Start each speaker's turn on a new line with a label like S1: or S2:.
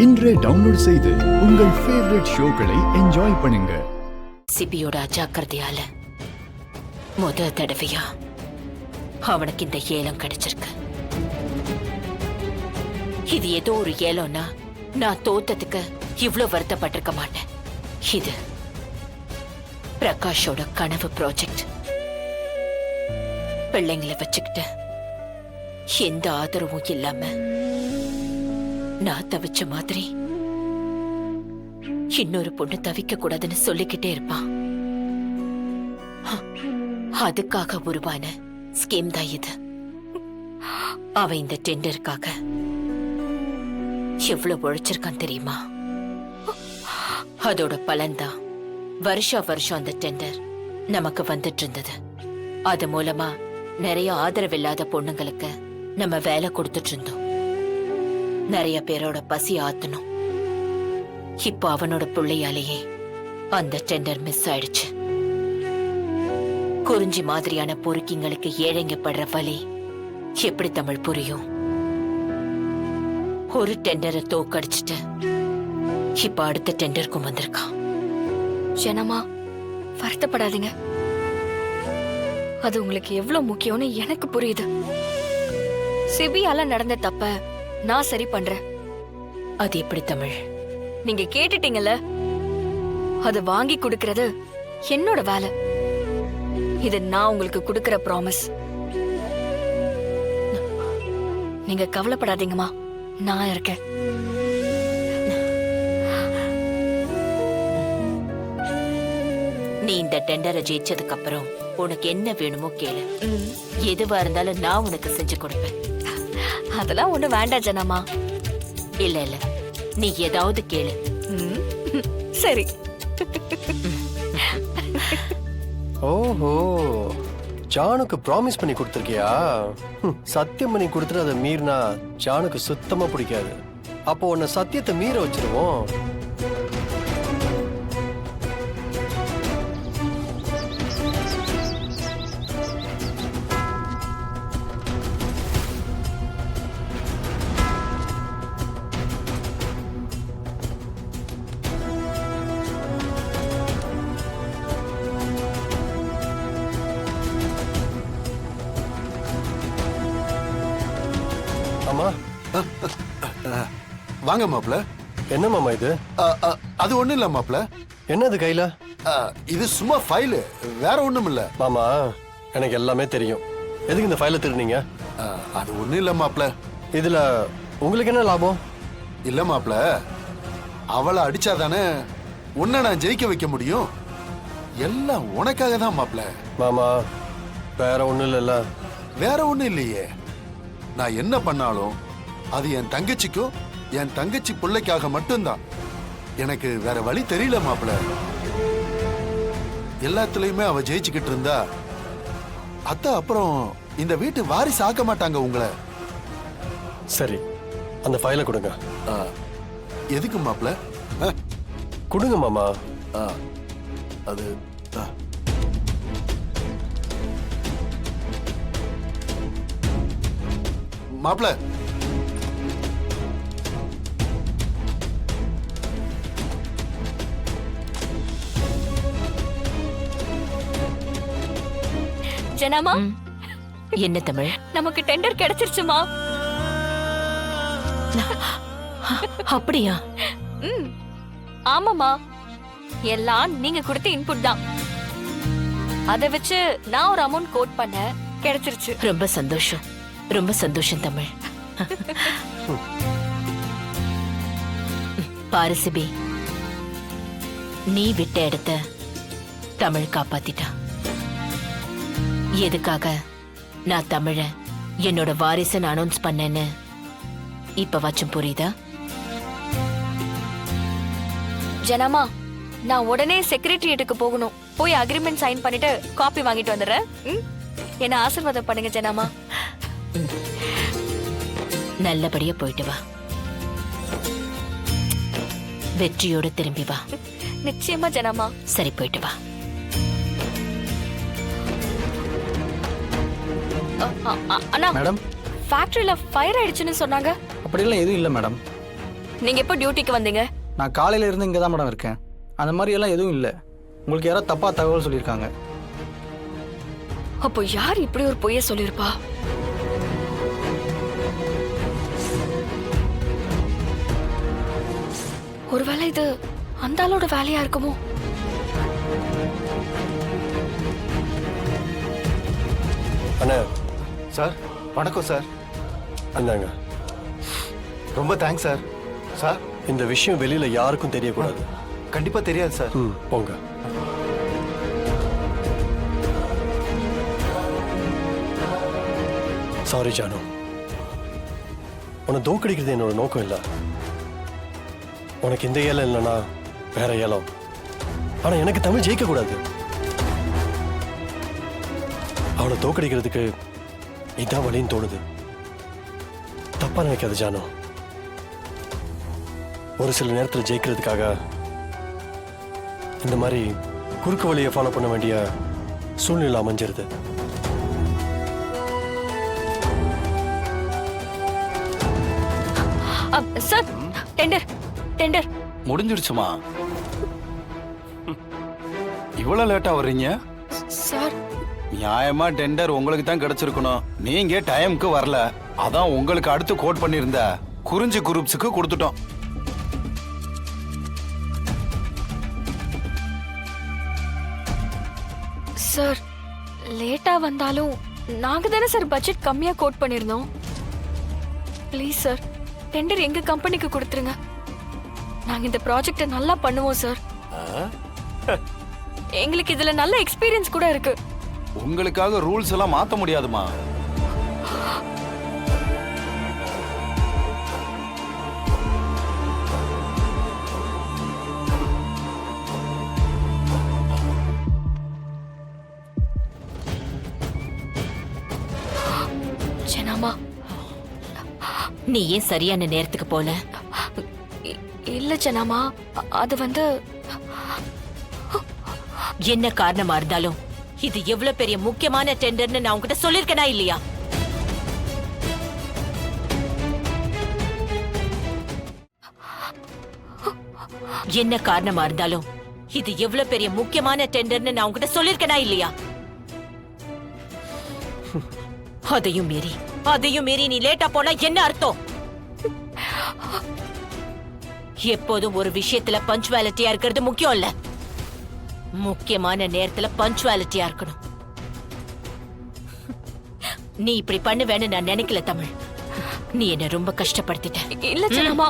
S1: இன்றே டவுன்லோட் செய்து உங்கள் ஃபேவரட் ஷோக்களை என்ஜாய் பண்ணுங்க.
S2: சிபியோட அஜாக்கிரதையால முத தடவையா அவனுக்கு இந்த ஏலம் கிடைச்சிருக்கு. இது ஏதோ ஒரு ஏலம்னா நான் தோத்ததுக்கு இவ்ளோ வருத்தப்பட்டிருக்க மாட்டேன். இது பிரகாஷோட கனவு ப்ராஜெக்ட். பிள்ளைங்களை வச்சுக்கிட்டு எந்த ஆதரவும் இல்லாம நான் தவிச்ச மாதிரி இன்னொரு பொண்ணு தவிக்க கூடாதுன்னு சொல்லிக்கிட்டே இருப்பான். அதுக்காக உருவான ஸ்கீம் தான் இது. அவன் இந்த டெண்டருக்காக எவ்வளவு உழைச்சிருக்கான் தெரியுமா? அதோட பலன்தான் வருஷம் அந்த டெண்டர் நமக்கு வந்துட்டு இருந்தது. அது மூலமா நிறைய ஆதரவில்லாத பொண்ணுங்களுக்கு நம்ம வேலை கொடுத்துட்டு இருந்தோம். நிறைய பேரோட பசி ஆத்தணும். இப்போ அவனோட பிள்ளையாலேயே அந்த டெண்டர் மிஸ் ஆயிடுச்சு. குறிஞ்சி மாதிரியான பொறுக்கிங்களுக்கு ஏழைங்க படுற வலி எப்படி தமிழ் புரியும்? ஒரு டெண்டரை தோக்கடிச்சிட்டு இப்ப அடுத்த டெண்டருக்கும் வந்திருக்கான்.
S3: ஜனமா, வருத்தப்படாதீங்க. அது உங்களுக்கு எவ்வளவு முக்கியம்னு எனக்கு புரியுது. சிபியால நடந்த தப்ப நான் சரி பண்றேன்.
S2: அது எப்படி தமிழ்?
S3: நீங்க கேட்டுட்டீங்கல்ல, அது வாங்கி கொடுக்கறது என்னோட வேலை. இது நான் உங்களுக்கு கொடுக்கற ப்ராமிஸ். நீங்க கவலைப்படாதீங்கம்மா, நான் இருக்கேன்.
S2: நீ இந்த டெண்டரை ஜெயிச்சதுக்கு அப்புறம் உனக்கு என்ன வேணுமோ கேளு. எதுவா இருந்தாலும் நான் உனக்கு செஞ்சு கொடுப்பேன்.
S3: அதெல்லாம் ஒண்ணு வேண்டாம் ஜனமா.
S2: இல்ல இல்ல, நீ ஏதாவது கேளு.
S3: சரி.
S4: ஓஹோ, ஜானுக்கு ப்ராமிஸ் பண்ணி கொடுத்துருக்கியா? சத்தியம் பண்ணி கொடுத்துட்டு அதை மீறினா ஜானுக்கு சுத்தமா பிடிக்காது. அப்போ உன்னை சத்தியத்தை மீற வச்சிருவோம். ஆமா,
S5: வாங்க மாப்ள.
S4: என்ன மாமா இது?
S5: அது ஒண்ணும் இல்ல மாப்ள.
S4: என்னது கையில?
S5: இது சும்மா ஃபைல், வேற ஒண்ணும் இல்ல
S4: மாமா. எனக்கு எல்லாமே தெரியும். எதுக்கு இந்த ஃபைலை திருநீங்க?
S5: அது ஒண்ணும் இல்ல மாப்ள.
S4: இதுல உங்களுக்கு என்ன லாபம்?
S5: இல்ல மாப்ள, அவளை அடிச்சாதானே உன்னை நான் ஜெயிக்க வைக்க முடியும். எல்லாம் உனக்காக தான் மாப்ள.
S4: மாமா, வேற ஒண்ணும் இல்லைல்ல?
S5: வேற ஒண்ணும் இல்லையே. நான் என்ன பண்ணாலும் அது என் தங்கச்சிக்கும் என் தங்கச்சி பிள்ளைக்காக மட்டும்தான். எனக்கு வேற வழி தெரியல மாப்ள. எல்லாத்துலயுமே அவ ஜெயிச்சுக்கிட்டு இருந்தா அத்த அப்புறம் இந்த வீட்டு வாரிசு ஆக்க மாட்டாங்க உங்களை.
S4: சரி, அந்த ஃபைலை கொடுங்க.
S5: எதுக்கு மாப்ள?
S4: கொடுங்க மாமா.
S5: அது மாப்ள,
S3: ஜனமா,
S2: என்ன தமிழ்?
S3: நமக்கு டெண்டர் கிடைச்சிருச்சுமா.
S2: அப்படியா?
S3: ஆமாமா, எல்லாம் நீங்க கொடுத்த இன்புட் தான். அதை வச்சு நான் ஒரு அமௌண்ட் கோட் பண்ண கிடைச்சிருச்சு.
S2: ரொம்ப சந்தோஷம், ரொம்ப சந்தோஷம் தமிழ். பாரு சிபி, நீ விட்ட இடத்த தமிழ் காப்பாத்திட்டா. எதுக்காக நான் தமிழ என்னோட வாரிசுன்னு அனௌன்ஸ் பண்ணேன்னு இப்ப வச்சும் புரியுதா?
S3: ஜனமா, நான் உடனே செக்ரட்டரியேட்டுக்கு போகணும். போய் அக்ரிமெண்ட் சைன் பண்ணிட்டு காப்பி வாங்கிட்டு வந்துடுறேன். என்ன ஆசீர்வாதம் பண்ணுங்க ஜனமா.
S2: நல்லபடியா போயிட்டு வா. வெற்றியோட திரும்பி வா.
S3: நிச்சயமா ஜனமா.
S2: சரி, போயிட்டு வா.
S3: அண்ணா
S6: மேடம்,
S3: ஃபேக்டரியில ஃபயர் ஆயிடுச்சுன்னு சொன்னாங்க.
S6: அப்படிலாம் எதுவும் இல்லை மேடம்.
S3: நீங்க எப்போ டியூட்டிக்கு வந்தீங்க?
S6: நான் காலையில இருந்து இங்கே தான் மேடம் இருக்கேன். அந்த மாதிரி எல்லாம் எதுவும் இல்லை. உங்களுக்கு யாராவது தப்பா தகவல் சொல்லியிருக்காங்க.
S3: அப்போ யார் இப்படி ஒரு பொய்ய சொல்லிருப்பா? ஒருவேளை இது அந்த ஆளோட வேலையா இருக்குமோ?
S4: அண்ணா
S7: சார் வணக்கம் சார்.
S4: அந்தாங்க.
S7: ரொம்ப தேங்க்ஸ் சார். சார்
S4: இந்த விஷயம் வெளியில யாருக்கும் தெரியக்கூடாது.
S7: கண்டிப்பா தெரியாது சார்.
S4: போங்க. சாரி ஜானு, உன்னை தோக்கடிக்கிறது என்னோட நோக்கம் இல்லை. உனக்கு இந்த ஏலம் இல்லைன்னா வேற ஏலம். ஆனா எனக்கு தமிழ் ஜெயிக்க கூடாது. அவளை தோக்கடிக்கிறதுக்கு இதான் வழின்னு தோணுது. தப்பா நினைக்காது ஜானு. ஒரு சில நேரத்தில் ஜெயிக்கிறதுக்காக இந்த மாதிரி குறுக்கு வழியை ஃபாலோ பண்ண வேண்டிய சூழ்நிலை அமைஞ்சிருது.
S3: Sir, tender
S8: முடிஞ்சிடுச்சுமா? இவ்வளவு லேட்டா வர்றீங்க?
S3: சார்.
S8: நியாயமா டெண்டர் உங்களுக்கு தான் கிடைச்சிருக்கணும். நீங்க டைம்க்கு வரல. அதான் உங்களுக்கு அடுத்து கோட் பண்ணிருந்த குறிஞ்சி குரூப்ஸுக்கு கொடுத்துட்டோம்.
S3: சார், லேட்டா வந்தாலும் நாங்க தானே சார் பட்ஜெட் கம்மியா கோட் பண்ணிருந்தோம். ப்ளீஸ் சார், டெண்டர் எங்க கம்பெனிக்கு கொடுத்துருங்க. நாங்க இந்த ப்ராஜெக்ட நல்லா பண்ணுவோம் சார். எங்களுக்கு இதுல நல்ல எக்ஸ்பீரியன்ஸ் கூட இருக்கு.
S8: உங்களுக்காக ரூல்ஸ் எல்லாம் மாத்த முடியாதுமா.
S3: ஜனாமா,
S2: நீ ஏன் சரியான நேரத்துக்கு போல?
S3: இல்ல ஜனாமா, அது வந்து
S2: என்ன காரணமா இருந்தாலும் இது எவ்வளவு பெரிய முக்கியமான டெண்டர்னு நான் உங்ககிட்ட சொல்லிருக்கேனா இல்லையா? என்ன காரணமா இருந்தாலும் இது எவ்வளவு பெரிய முக்கியமான டெண்டர்னு நான் உங்ககிட்ட சொல்லிருக்கேனா இல்லையா? அதையும் மீறி நீ லேட்டா போனா என்ன அர்த்தம்? எப்போதும் ஒரு விஷயத்துல பஞ்சுவாலிட்டியா இருக்கிறது முக்கியம் இல்ல, முக்கியமான நேரத்துல பஞ்சுவாலிட்டியா இருக்கணும். நீ இப்படி பண்ணுவேன்னு நான் நினைக்கல தமிழ். நீ என்ன ரொம்ப கஷ்டப்படுத்திட்ட.
S3: இல்ல ஜனாமா.